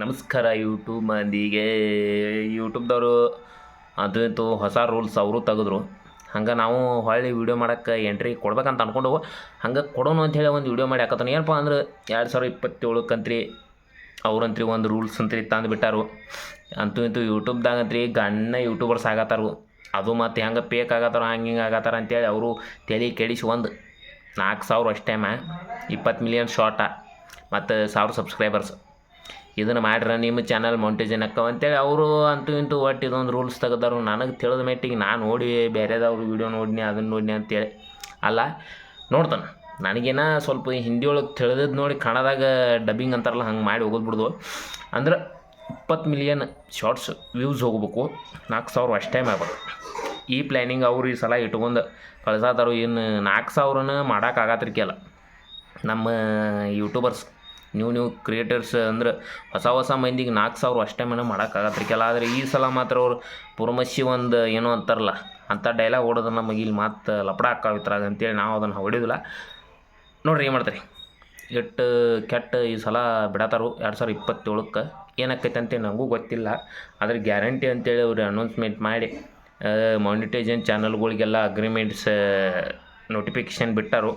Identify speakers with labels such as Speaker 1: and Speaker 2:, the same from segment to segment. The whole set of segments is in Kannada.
Speaker 1: ನಮಸ್ಕಾರ ಯೂಟ್ಯೂಬ್ ಮಂದಿಗೆ. ಯೂಟ್ಯೂಬ್ದವರು ಅದು ಹೊಸ ರೂಲ್ಸ್ ಅವರು ತೆಗೆದ್ರು. ಹಂಗೆ ನಾವು ಹೊಳ್ಳಿ ವೀಡಿಯೋ ಮಾಡೋಕ್ಕೆ ಎಂಟ್ರಿ ಕೊಡ್ಬೇಕಂತ ಅಂದ್ಕೊಂಡು ಹಂಗೆ ಕೊಡೋಣ ಅಂಥೇಳಿ ಒಂದು ವೀಡಿಯೋ ಮಾಡಿ ಹಾಕತ್ತಾನೆ. ಏನಪ್ಪ ಅಂದ್ರೆ 2027 ಅವ್ರಂತ್ರಿ ಒಂದು ರೂಲ್ಸ್ ಅಂತ್ರಿ ತಂದು ಬಿಟ್ಟಾರು. ಅಂತೂ ಇಂತೂ ಯೂಟ್ಯೂಬ್ದಾಗಂತ್ರಿ ಗಣ್ಣ ಯೂಟ್ಯೂಬರ್ಸ್ ಆಗತ್ತಾರು. ಅದು ಮತ್ತು ಹೆಂಗೆ ಪೇಕ್ ಆಗತ್ತಾರ ಹಂಗೆ ಹಿಂಗೆ ಆಗತ್ತಾರ ಅಂತೇಳಿ ಅವರು ತಲೆ ಕೆಡಿಸಿ ಒಂದು 4,000 ಅಷ್ಟೇ 20 ಮಿಲಿಯನ್ ಶಾರ್ಟ ಮತ್ತು 1,000 ಸಬ್ಸ್ಕ್ರೈಬರ್ಸ್ ಇದನ್ನು ಮಾಡ್ರೆ ನಿಮ್ಮ ಚಾನಲ್ ಮಾನಿಟೈಸೇಷನ್ ಅಕ್ಕವ ಅಂತೇಳಿ ಅವರು ಅಂತೂ ಇಂತೂ ಒಟ್ಟು ಇದೊಂದು ರೂಲ್ಸ್ ತೆಗೆದಾರು. ನನಗೆ ತಿಳಿದ ಮೆಟ್ಟಿಗೆ ನಾನು ನೋಡಿ ಬೇರೆದವ್ರು ವೀಡಿಯೋ ನೋಡಿನಿ ಅದನ್ನು ನೋಡಿನಿ ಅಂತೇಳಿ ಅಲ್ಲ ನೋಡ್ತಾನೆ. ನನಗೇನ ಸ್ವಲ್ಪ ಹಿಂದಿ ಒಳಗೆ ತಿಳಿದದ್ದು ನೋಡಿ ಕನ್ನಡದಾಗ ಡಬ್ಬಿಂಗ್ ಅಂತಾರಲ್ಲ ಹಂಗೆ ಮಾಡಿ ಹೋಗೋದು ಬಿಡ್ದು. ಅಂದ್ರೆ 20 ಮಿಲಿಯನ್ ಶಾರ್ಟ್ಸ್ ವ್ಯೂಸ್ ಹೋಗ್ಬೇಕು, 4,000 ಅಷ್ಟೇ ಮಾಡ್ಬೇಕು. ಈ ಪ್ಲ್ಯಾನಿಂಗ್ ಅವ್ರು ಈ ಸಲ ಇಟ್ಕೊಂಡು ಕಳ್ಸಾತಾರು. ಇನ್ನು 4,000ನ ಮಾಡೋಕ್ಕಾಗತ್ತಿರ್ಕೆಲ್ಲ ನಮ್ಮ ಯೂಟ್ಯೂಬರ್ಸ್ ನ್ಯೂ ಕ್ರಿಯೇಟರ್ಸ್ ಅಂದ್ರೆ ಹೊಸ ಮಂದಿಗೆ 4,000 ಅಷ್ಟೇ ಮಾಡೋಕ್ಕಾಗತ್ತಿರ್ಕೆಲ್ಲ. ಆದರೆ ಈ ಸಲ ಮಾತ್ರ ಅವ್ರು ಪುರಮಶಿ ಒಂದು ಏನೋ ಅಂತಾರಲ್ಲ ಅಂಥ ಡೈಲಾಗ್ ಹೊಡೆದ್ರೆ ನಮಗೆ ಇಲ್ಲಿ ಮತ್ತೆ ಲಪಡ ಹಾಕಾವಿತ್ರಾಗ ಅಂತೇಳಿ ನಾವು ಅದನ್ನು ಹೊಡಿದಿಲ್ಲ. ನೋಡ್ರಿ ಏನು ಮಾಡ್ತಾರೆ ಎಷ್ಟು ಕೆಟ್ಟ ಈ ಸಲ ಬಿಡತ್ತಾರು 2027ಕ್ಕೆ. ಏನಾಕೈತೆ ಅಂತೇಳಿ ನನಗೂ ಗೊತ್ತಿಲ್ಲ. ಅದ್ರ ಗ್ಯಾರಂಟಿ ಅಂತೇಳಿ ಅವ್ರು ಅನೌನ್ಸ್ಮೆಂಟ್ ಮಾಡಿ ಮಾನಿಟೈಸೇಷನ್ ಚಾನಲ್ಗಳಿಗೆಲ್ಲ ಅಗ್ರಿಮೆಂಟ್ಸ್ ನೋಟಿಫಿಕೇಷನ್ ಬಿಟ್ಟಾರು.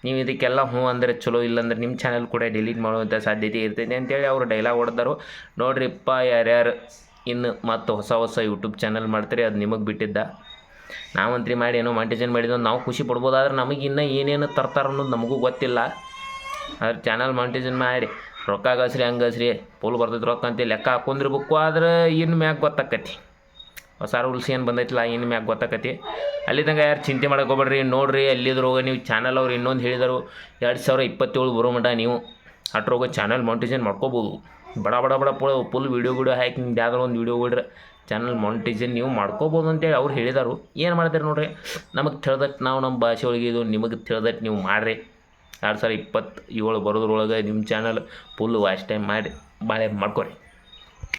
Speaker 1: ನೀವು ಇದಕ್ಕೆಲ್ಲ ಹ್ಞೂ ಅಂದರೆ ಚಲೋ, ಇಲ್ಲಾಂದ್ರೆ ನಿಮ್ಮ ಚಾನಲ್ ಕೂಡ ಡಿಲೀಟ್ ಮಾಡುವಂಥ ಸಾಧ್ಯತೆ ಇರ್ತೈತೆ ಅಂತೇಳಿ ಅವರು ಡೈಲಾಗ್ ಹೊಡೆದಾರು. ನೋಡ್ರಿಪ್ಪ ಯಾರ್ಯಾರು ಇನ್ನು ಮತ್ತು ಹೊಸ ಯೂಟ್ಯೂಬ್ ಚಾನಲ್ ಮಾಡ್ತೀರಿ ಅದು ನಿಮಗೆ ಬಿಟ್ಟಿದ್ದ. ನಾವಂತ್ರಿ ಮಾಡಿ ಏನೋ ಮಾನಿಟೈಸೇಷನ್ ಮಾಡಿದ್ದು ನಾವು ಖುಷಿ ಪಡ್ಬೋದಾದ್ರೆ ನಮಗೆ ಇನ್ನೂ ಏನೇನು ತರ್ತಾರೆ ಅನ್ನೋದು ನಮಗೂ ಗೊತ್ತಿಲ್ಲ. ಅದ್ರ ಚಾನಲ್ ಮಾನಿಟೈಸೇಷನ್ ಮಾಡಿ ರೊಕ್ಕ ಗಳಿಸ್ರಿ ಹಂಗಸ್ರಿ ಪೋಲ್ ಬರ್ತೈತೆ ರೊಕ್ಕ ಅಂತೇಳಿ ಲೆಕ್ಕ ಹಾಕೊಂಡಿರ್ಬೇಕು. ಆದ್ರೆ ಇನ್ನು ಮ್ಯಾಗ ಗೊತ್ತಾಕತಿ ಹೊಸ ರೂಲ್ಸ್ ಏನು ಬಂದೈತಿಲ್ಲ ಇನ್ನು ಮ್ಯಾಗ ಗೊತ್ತಾಕತಿ. ಅಲ್ಲಿ ತನಕ ಯಾರು ಚಿಂತೆ ಮಾಡೋಕೆ ಹೋಗ್ಬೇಡ್ರಿ. ನೋಡಿರಿ ಅಲ್ಲಿದ್ರೋಗ ನೀವು ಚಾನಲ್ ಅವ್ರು ಇನ್ನೊಂದು ಹೇಳಿದರು 2027 ಬರೋ ಮಟ್ಟ ನೀವು ಅಟ್ರೋಗ ಚಾನಲ್ ಮಾನಿಟೈಸೇಷನ್ ಮಾಡ್ಕೋಬೋದು. ಬಡ ಫುಲ್ ವೀಡಿಯೋ ಹಾಕಿ ನಿಮ್ದು ಯಾವ್ದಾರು ಒಂದು ವೀಡಿಯೋ ಬಿಡ್ರೆ ಚಾನಲ್ ಮಾನಿಟೈಸೇಷನ್ ನೀವು ಮಾಡ್ಕೋಬೋದು ಅಂತೇಳಿ ಅವ್ರು ಹೇಳಿದರು. ಏನು ಮಾಡ್ತಾರೆ ನೋಡಿರಿ, ನಮಗೆ ತಿಳಿದಟ್ಟು ನಾವು ನಮ್ಮ ಭಾಷೆ ಒಳಗೆ ಇದು ನಿಮಗೆ ತಿಳಿದಟ್ಟು ನೀವು ಮಾಡಿರಿ. 2027 ಬರೋದ್ರೊಳಗೆ ನಿಮ್ಮ ಚಾನಲ್ ಫುಲ್ ವಾಚ್ ಟೈಮ್ ಮಾಡಿ ಬಾಳೆ ಮಾಡ್ಕೊರಿ.